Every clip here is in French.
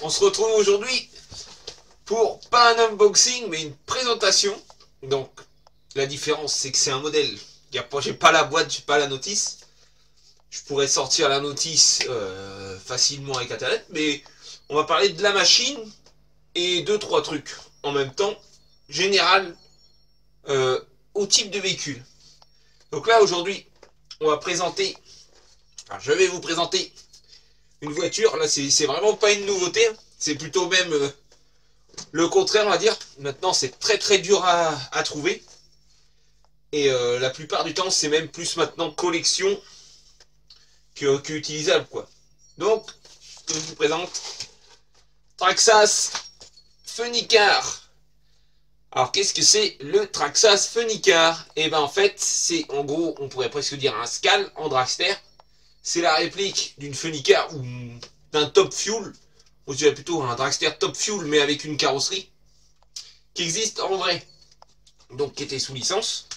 On se retrouve aujourd'hui pour pas un unboxing mais une présentation. Donc la différence c'est que c'est un modèle. J'ai pas la boîte, j'ai pas la notice. Je pourrais sortir la notice facilement avec internet, mais on va parler de la machine et deux trois trucs en même temps général au type de véhicule. Donc là aujourd'hui on va présenter, enfin, je vais vous présenter une voiture. Là c'est vraiment pas une nouveauté, c'est plutôt même le contraire on va dire. Maintenant c'est très dur à trouver et la plupart du temps c'est même plus maintenant collection que utilisable quoi. Donc je vous présente Traxxas Funny-Car. Alors qu'est-ce que c'est le Traxxas Funny-Car? Et ben en fait c'est en gros, on pourrait presque dire un Scale en dragster. C'est la réplique d'une Funny-Car ou d'un Top Fuel. On dirait plutôt un dragster Top Fuel mais avec une carrosserie qui existe en vrai, donc qui était sous licence.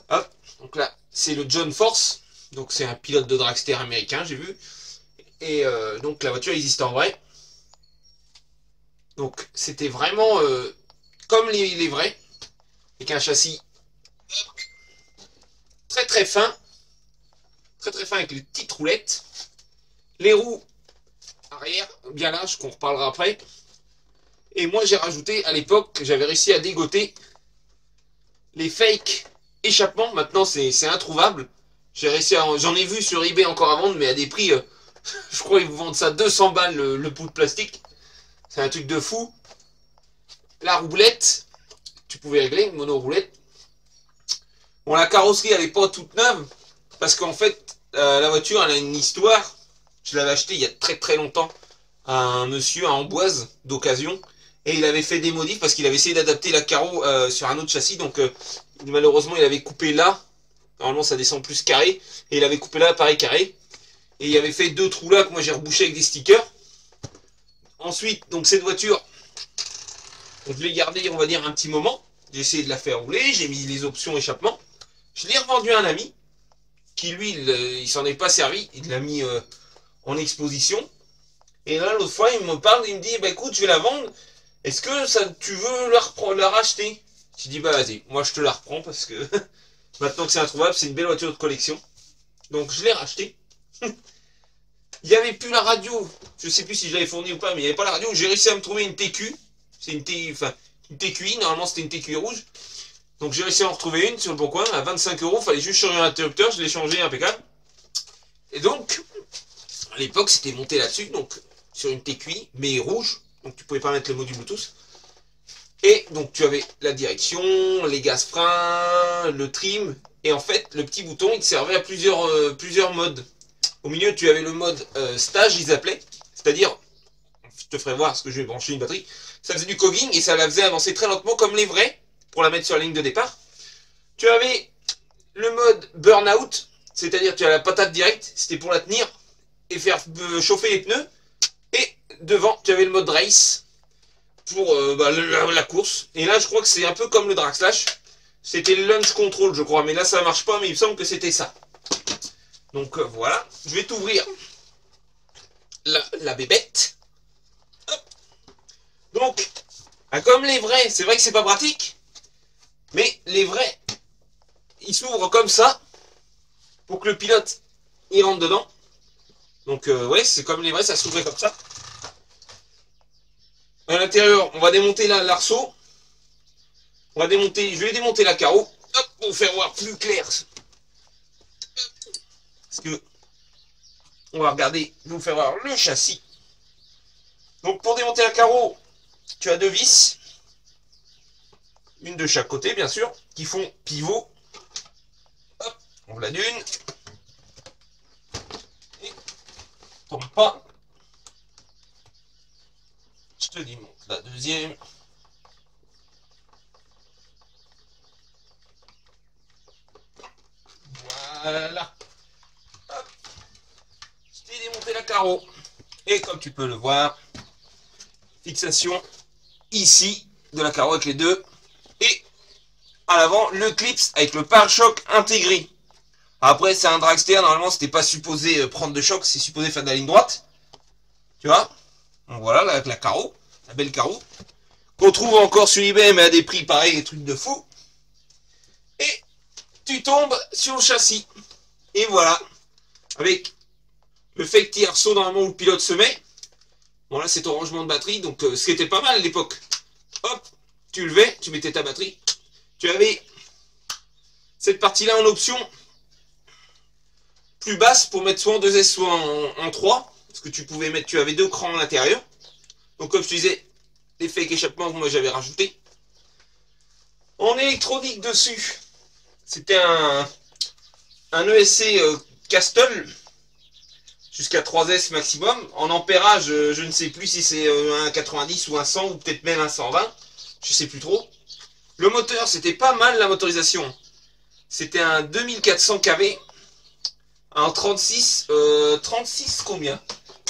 Hop, donc là c'est le John Force, donc c'est un pilote de dragster américain j'ai vu. Et donc la voiture existe en vrai. Donc c'était vraiment comme les vrais, avec un châssis très fin, très fin avec les petites roulettes, les roues arrière bien larges qu'on reparlera après. Et moi j'ai rajouté à l'époque, j'avais réussi à dégoter les fake échappements. Maintenant c'est introuvable. J'ai réussi à, j'en ai vu sur eBay encore à vendre, mais à des prix, je crois qu'ils vous vendent ça 200 balles le bout de plastique. C'est un truc de fou. La roulette, tu pouvais régler, une mono-roulette. Bon, la carrosserie, elle n'est pas toute neuve, parce qu'en fait, la voiture, elle a une histoire. Je l'avais acheté il y a très longtemps à un monsieur à Amboise, d'occasion, et il avait fait des modifs, parce qu'il avait essayé d'adapter la carreau sur un autre châssis, donc malheureusement, il avait coupé là. Normalement, ça descend plus carré, et il avait coupé là, pareil, carré. Et il avait fait deux trous là, que moi j'ai rebouché avec des stickers. Ensuite, donc cette voiture, je l'ai gardée, on va dire, un petit moment. J'ai essayé de la faire rouler, j'ai mis les options échappement. Je l'ai revendu à un ami, qui lui, il s'en est pas servi, il l'a mis en exposition. Et là, l'autre fois, il me parle, il me dit, bah écoute, je vais la vendre, est-ce que ça, tu veux la racheter? J'ai dit, bah vas-y, moi je te la reprends, parce que maintenant que c'est introuvable, c'est une belle voiture de collection. Donc je l'ai rachetée. Il n'y avait plus la radio, je sais plus si je l'avais fourni ou pas, mais il n'y avait pas la radio. J'ai réussi à me trouver une TQ, c'est une TQI, normalement c'était une TQI rouge. Donc j'ai réussi à en retrouver une sur le bon coin, à 25 €, fallait juste changer l'interrupteur, je l'ai changé, impeccable. Et donc, à l'époque c'était monté là-dessus, donc sur une TQI, mais rouge, donc tu pouvais pas mettre le module Bluetooth. Et donc tu avais la direction, les gaz-freins, le trim, et en fait le petit bouton il te servait à plusieurs modes. Au milieu, tu avais le mode stage, ils appelaient. C'est-à-dire, je te ferai voir parce que je vais brancher une batterie. Ça faisait du cogging et ça la faisait avancer très lentement comme les vrais pour la mettre sur la ligne de départ. Tu avais le mode burn-out, c'est-à-dire tu as la patate directe, c'était pour la tenir et faire chauffer les pneus. Et devant, tu avais le mode race pour la course. Et là, je crois que c'est un peu comme le drag slash. C'était le launch control, je crois. Mais là, ça marche pas, mais il me semble que c'était ça. Donc voilà, je vais t'ouvrir la bébête. Hop. Donc, comme les vrais, c'est vrai que c'est pas pratique, mais les vrais, ils s'ouvrent comme ça pour que le pilote il rentre dedans. Donc ouais, c'est comme les vrais, ça s'ouvrait comme ça. À l'intérieur, on va démonter l'arceau. On va démonter, je vais démonter la carreau. Hop, pour faire voir plus clair. Parce que on va regarder, vous faire voir le châssis. Donc pour démonter la carreau, tu as deux vis, une de chaque côté bien sûr, qui font pivot. Hop, on ouvre la d'une. Et tombe pas. Je te démonte la deuxième. Voilà. Hop. Je t'ai démonté la carreau. Et comme tu peux le voir, fixation ici de la carreau avec les deux. Et à l'avant, le clips avec le pare-choc intégré. Après, c'est un dragster. Normalement, c'était pas supposé prendre de choc. C'est supposé faire de la ligne droite. Tu vois? Donc voilà, la carreau, la belle carreau. Qu'on trouve encore sur eBay, mais à des prix pareils, des trucs de fou. Et tu tombes sur le châssis. Et voilà. Avec le fait que tu saut dans le moment où le pilote se met. Bon là c'est ton rangement de batterie, donc ce qui était pas mal à l'époque. Hop, tu levais, tu mettais ta batterie. Tu avais cette partie-là en option plus basse pour mettre soit en 2S soit en 3. Parce que tu pouvais mettre, tu avais 2 crans à l'intérieur. Donc comme je te disais, les fake échappements que moi j'avais rajouté. En électronique dessus, c'était un ESC Castle jusqu'à 3S maximum. En ampérage, je ne sais plus si c'est un 90 ou un 100 ou peut-être même un 120. Je sais plus trop. Le moteur, c'était pas mal la motorisation. C'était un 2400 kV. Un 36, 36 combien?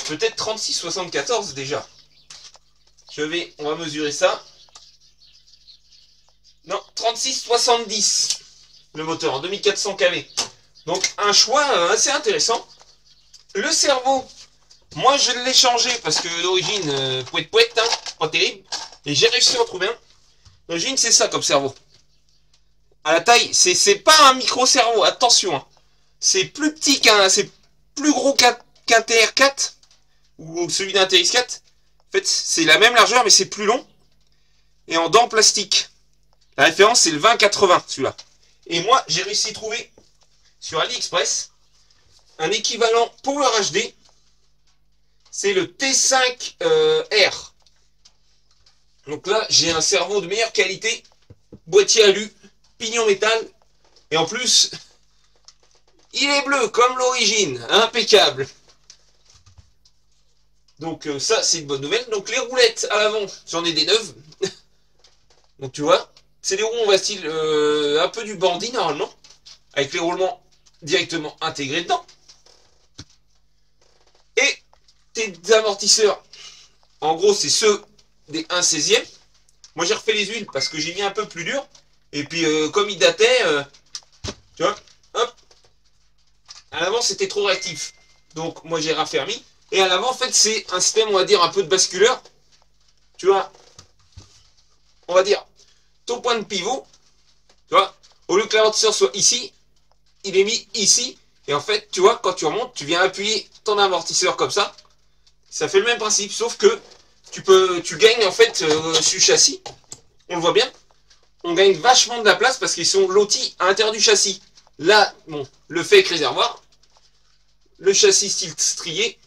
Peut-être 36,74 déjà. On va mesurer ça. Non, 36,70 le moteur en 2400 kV. Donc un choix assez intéressant. Le cerveau, moi je l'ai changé parce que d'origine, poète, hein, pas terrible. Et j'ai réussi à en trouver un. D'origine, c'est ça comme cerveau. À la taille, c'est pas un micro-cerveau, attention. Hein. C'est plus petit c'est plus gros qu'un TR4 ou celui d'un TX4. En fait, c'est la même largeur, mais c'est plus long et en dents plastique. La référence, c'est le 2080, celui-là. Et moi, j'ai réussi à trouver sur AliExpress un équivalent pour le HD. C'est le T5R. Donc là, j'ai un cerveau de meilleure qualité, boîtier alu, pignon métal, et en plus, il est bleu comme l'origine, impeccable. Donc ça, c'est une bonne nouvelle. Donc les roulettes à l'avant, j'en ai des neuves. Donc tu vois, c'est des roues, on va style un peu du bandit normalement, avec les roulements directement intégrés dedans. Et tes amortisseurs, en gros, c'est ceux des 1/16e. Moi, j'ai refait les huiles parce que j'ai mis un peu plus dur. Et puis, comme il datait, tu vois, hop, à l'avant, c'était trop réactif. Donc, moi, j'ai raffermi. Et à l'avant, en fait, c'est un système, on va dire, un peu de basculeur. Tu vois, on va dire, ton point de pivot, tu vois, au lieu que l'amortisseur soit ici, il est mis ici. Et en fait, tu vois, quand tu remontes, tu viens appuyer ton amortisseur comme ça. Ça fait le même principe, sauf que tu gagnes en fait sur le châssis. On le voit bien. On gagne vachement de la place parce qu'ils sont lotis à l'intérieur du châssis. Là, bon, le fake réservoir, le châssis style strié,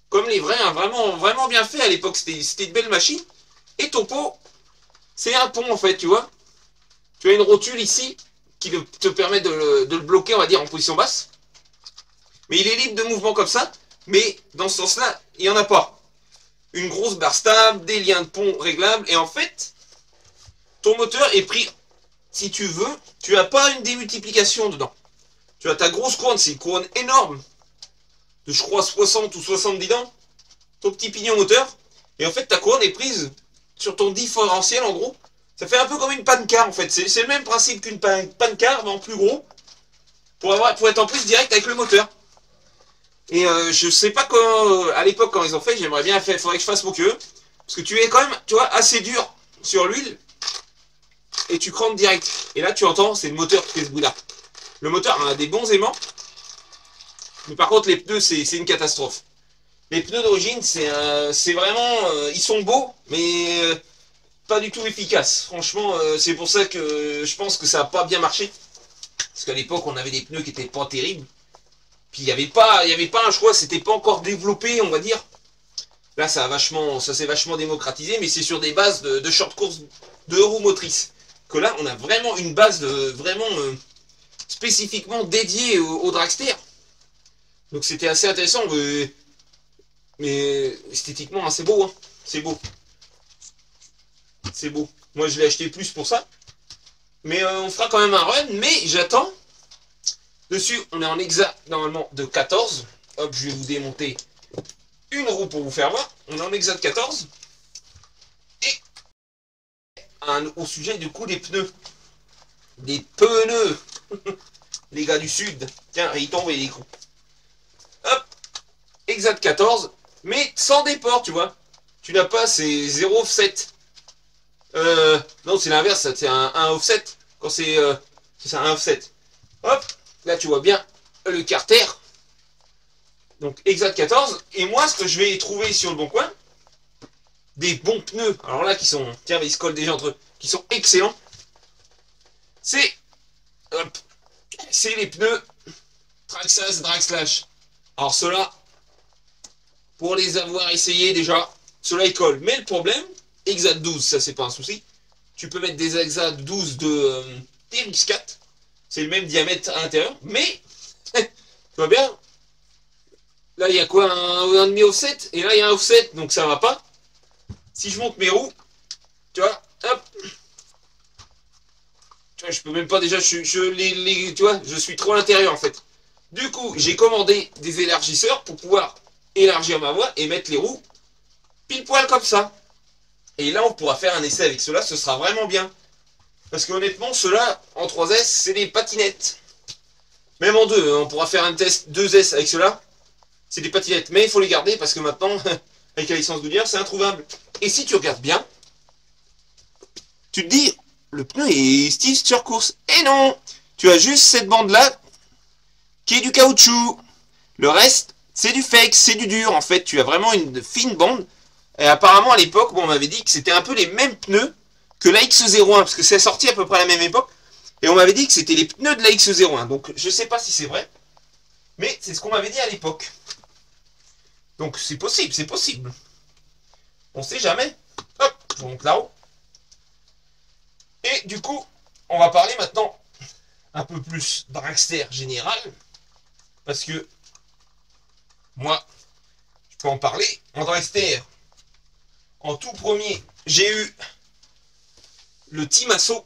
comme les vrais, hein, vraiment, vraiment bien fait à l'époque. C'était une belle machine. Et ton pot, c'est un pont en fait, tu vois. Tu as une rotule ici qui te permet de le bloquer, on va dire, en position basse. Mais il est libre de mouvement comme ça. Mais dans ce sens-là, il n'y en a pas. Une grosse barre stable, des liens de pont réglables. Et en fait, ton moteur est pris, si tu veux, tu n'as pas une démultiplication dedans. Tu as ta grosse couronne, c'est une couronne énorme. De je crois 60 ou 70 dents. Ton petit pignon moteur. Et en fait, ta couronne est prise sur ton différentiel en gros. Ça fait un peu comme une pancar en fait. C'est le même principe qu'une pancar, mais en plus gros. Pour être en prise direct avec le moteur. Et je sais pas quand, à l'époque quand ils ont fait, j'aimerais bien faire, il faudrait que je fasse mon queue. Parce que tu es quand même, tu vois, assez dur sur l'huile. Et tu crampes direct. Et là tu entends, c'est le moteur qui fait ce bruit-là. Le moteur a des bons aimants. Mais par contre les pneus c'est une catastrophe. Les pneus d'origine c'est vraiment, ils sont beaux, mais pas du tout efficaces. Franchement, c'est pour ça que je pense que ça n'a pas bien marché. Parce qu'à l'époque on avait des pneus qui étaient pas terribles. Puis il n'y avait pas un choix, c'était pas encore développé, on va dire. Là, ça s'est vachement démocratisé, mais c'est sur des bases de short course de roues motrices. Que là, on a vraiment une base vraiment spécifiquement dédiée au dragster. Donc c'était assez intéressant, mais esthétiquement, hein, c'est beau. Hein. C'est beau. C'est beau. Moi, je l'ai acheté plus pour ça. Mais on fera quand même un run, mais j'attends. Dessus, on est en exa normalement de 14. Hop, je vais vous démonter une roue pour vous faire voir. On est en exa de 14. Et au sujet du coup des pneus. Des pneus. Les gars du sud. Tiens, ils tombent et les coups. Hop, exa de 14. Mais sans déport, tu vois. tu n'as pas, c'est 0 offset. Non, c'est l'inverse, c'est un offset. Quand c'est ça, un offset. Hop, là tu vois bien le carter. Donc exact 14. Et moi, ce que je vais trouver sur le bon coin, des bons pneus. Alors là, qui sont, tiens, ils se collent déjà entre eux, qui sont excellents. C'est, hop, c'est les pneus Traxxas Drag Slash. Alors ceux-là, pour les avoir essayés déjà, ceux-là ils collent. Mais le problème, Exat 12, ça c'est pas un souci. Tu peux mettre des Exat 12 de TRX4. C'est le même diamètre à l'intérieur. Mais, tu vois bien, là il y a quoi, un demi-offset. Et là il y a un offset, donc ça va pas. Si je monte mes roues, tu vois, hop. Tu vois, je peux même pas déjà, tu vois, je suis trop à l'intérieur en fait. Du coup, j'ai commandé des élargisseurs pour pouvoir élargir ma voie et mettre les roues pile poil comme ça. Et là, on pourra faire un essai avec cela, ce sera vraiment bien. Parce que honnêtement, ceux-là, en 3S, c'est des patinettes. Même en 2, on pourra faire un test 2S avec ceux-là. C'est des patinettes, mais il faut les garder parce que maintenant, avec la licence Goodyear, c'est introuvable. Et si tu regardes bien, tu te dis, le pneu est style sur course. Et non, tu as juste cette bande-là qui est du caoutchouc. Le reste, c'est du fake, c'est du dur. En fait, tu as vraiment une fine bande. Et apparemment, à l'époque, bon, on m'avait dit que c'était un peu les mêmes pneus que la X01, parce que c'est sorti à peu près à la même époque. Et on m'avait dit que c'était les pneus de la X01. Donc, je sais pas si c'est vrai, mais c'est ce qu'on m'avait dit à l'époque. Donc, c'est possible, c'est possible. On sait jamais. Hop, je vous montre là-haut. Et du coup, on va parler maintenant un peu plus dragster général. Parce que moi, je peux en parler. En dragster, en tout premier, j'ai eu le Timasso.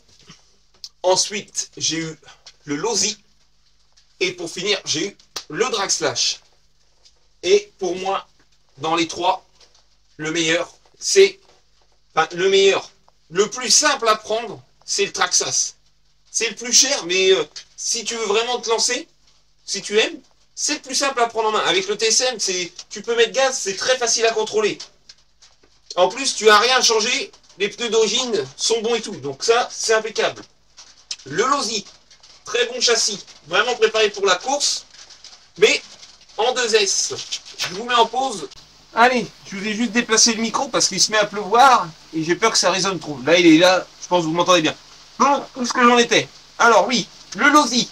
Ensuite, j'ai eu le Losi. Et pour finir, j'ai eu le Drag Slash. Et pour moi, dans les trois, le meilleur, c'est... Enfin, le meilleur. Le plus simple à prendre, c'est le Traxxas. C'est le plus cher, mais si tu veux vraiment te lancer, si tu aimes, c'est le plus simple à prendre en main. Avec le TSM, tu peux mettre gaz, c'est très facile à contrôler. En plus, tu n'as rien à changer, les pneus d'origine sont bons et tout. Donc ça, c'est impeccable. Le Losi, très bon châssis, vraiment préparé pour la course, mais en 2S. Je vous mets en pause. Allez, je vous ai juste déplacé le micro parce qu'il se met à pleuvoir et j'ai peur que ça résonne trop. Là, il est là, je pense que vous m'entendez bien. Bon, où est-ce que j'en étais? Alors oui, le Losi.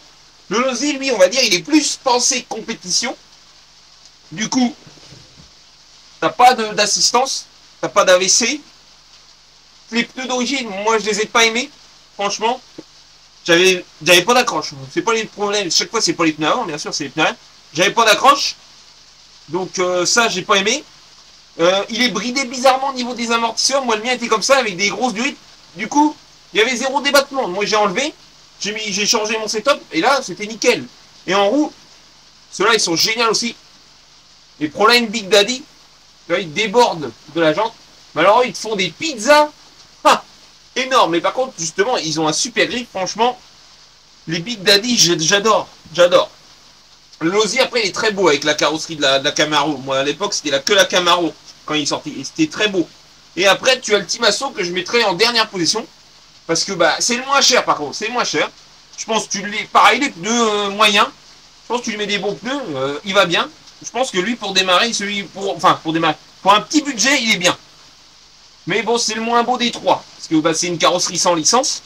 Le Losi, lui, on va dire, il est plus pensé compétition. Du coup, t'as pas d'assistance, t'as pas d'AVC. Les pneus d'origine, moi, je les ai pas aimés, franchement. J'avais pas d'accroche. C'est pas les problèmes. Chaque fois, c'est pas les pneus avant, bien sûr, c'est les pneus avant. J'avais pas d'accroche. Donc ça, j'ai pas aimé. Il est bridé bizarrement au niveau des amortisseurs. Moi, le mien était comme ça, avec des grosses durites. Du coup, il y avait zéro débattement. Moi, j'ai enlevé. J'ai changé mon setup. Et là, c'était nickel. Et en roue, ceux-là, ils sont géniaux aussi. Les Proline Big Daddy, là, ils débordent de la jante. Mais alors, ils te font des pizzas. Ah, énorme. Mais par contre, justement, ils ont un super grip. Franchement, les Big Daddy, j'adore. J'adore. Le Losi, après, il est très beau avec la carrosserie de la Camaro. Moi, à l'époque, c'était que la Camaro quand il est sorti. Et c'était très beau. Et après, tu as le Timasso que je mettrais en dernière position. Parce que bah, c'est le moins cher, par contre. C'est le moins cher. Je pense que tu les. Pareil, les pneus moyens. Je pense que tu lui mets des bons pneus. Il va bien. Je pense que lui, pour démarrer, pour démarrer. Pour un petit budget, il est bien. Mais bon, c'est le moins beau des trois. Parce que bah, c'est une carrosserie sans licence.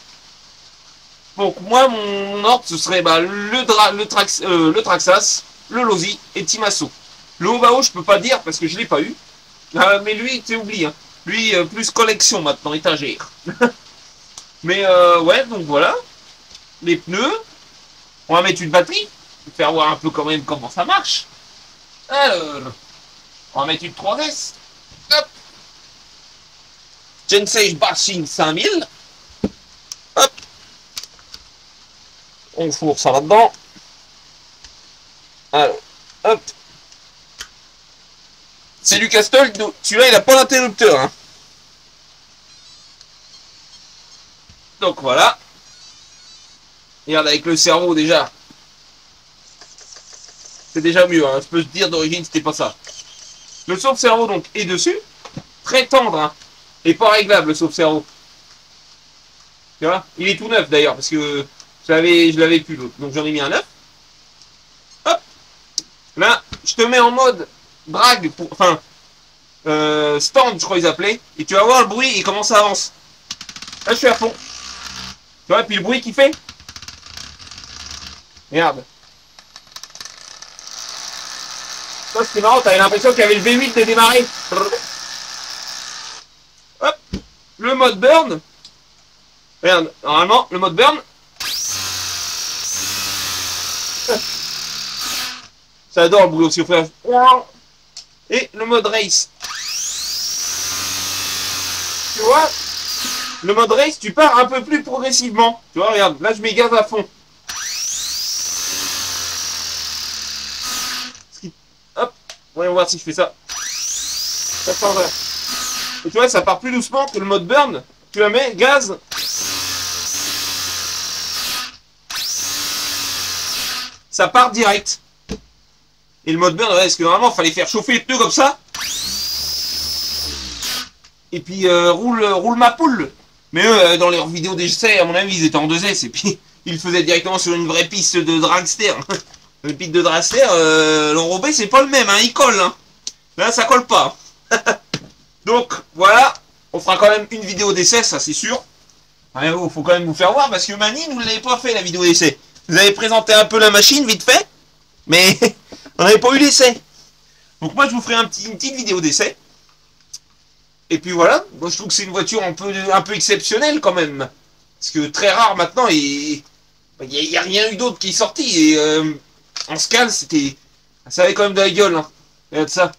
Donc moi, mon ordre, ce serait bah, le Traxxas, le Losi et Timasso. Le Ovao, je peux pas dire parce que je l'ai pas eu. Mais lui, tu oublies. Hein. Lui, plus collection maintenant, étagère. Mais ouais, donc voilà. Les pneus. On va mettre une batterie. Pour faire voir un peu quand même comment ça marche. Alors, on va mettre une 3S. Hop. Gensage Bashing 5000. Hop. On fourre ça là-dedans. Alors, hop. C'est du Castle. Celui-là, il n'a pas l'interrupteur. Hein. Donc voilà. Regarde, avec le cerveau déjà. C'est déjà mieux. Hein. Je peux te dire d'origine, c'était pas ça. Le son-cerveau donc est dessus. très tendre, hein, et pas réglable, sauf cerveau. Tu vois, il est tout neuf d'ailleurs, parce que je l'avais plus l'autre. Donc j'en ai mis un neuf. Hop. Là, je te mets en mode drag, enfin, stand, je crois qu'ils appelaient. Et tu vas voir le bruit, il commence à avancer. Là, je suis à fond. Tu vois, puis le bruit qu'il fait. Regarde. Ça, c'était marrant, t'avais l'impression qu'il y avait le V8 de démarrer. Hop. Le mode burn. Regarde, normalement, le mode burn. Ça adore le bruit aussi, frère. Et le mode race. Tu vois, le mode race, tu pars un peu plus progressivement. Tu vois, regarde, là je mets gaz à fond. Hop, voyons voir si je fais ça. Ça part là. Et tu vois, ça part plus doucement que le mode burn. Tu la mets, gaz. Ça part direct. Et le mode burn, ouais, parce que normalement, il fallait faire chauffer les pneus comme ça. Et puis, roule ma poule. Mais eux, dans leurs vidéos d'essai, à mon avis, ils étaient en 2S. Et puis, ils le faisaient directement sur une vraie piste de dragster. Une piste de dragster, l'enrobé, c'est pas le même, hein, il colle. Hein. Là, ça colle pas. Donc, voilà. On fera quand même une vidéo d'essai, ça, c'est sûr. Il faut quand même vous faire voir, parce que Mani, vous ne l'avez pas fait, la vidéo d'essai. Vous avez présenté un peu la machine, vite fait. Mais on n'avait pas eu l'essai. Donc moi je vous ferai une petite vidéo d'essai. Et puis voilà, moi je trouve que c'est une voiture un peu exceptionnelle quand même. Parce que très rare maintenant, il n'y a rien eu d'autre qui est sorti. Et en scale, ça avait quand même de la gueule. Hein. Regarde ça.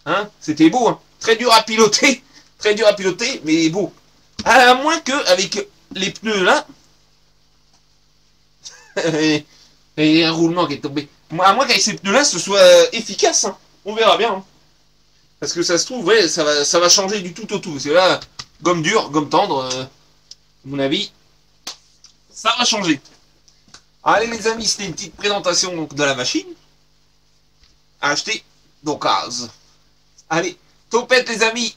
Hein, c'était beau. Hein. Très dur à piloter. Très dur à piloter, mais beau. À moins que avec les pneus là. Et un roulement qui est tombé. À moins qu'avec ces pneus-là, ce soit efficace. Hein. On verra bien. Hein. Parce que ça se trouve, ouais, ça va changer du tout au tout. Parce que là, gomme dure, gomme tendre, à mon avis, ça va changer. Allez les amis, c'était une petite présentation donc, de la machine. À acheter d'occasion. Allez, topette les amis.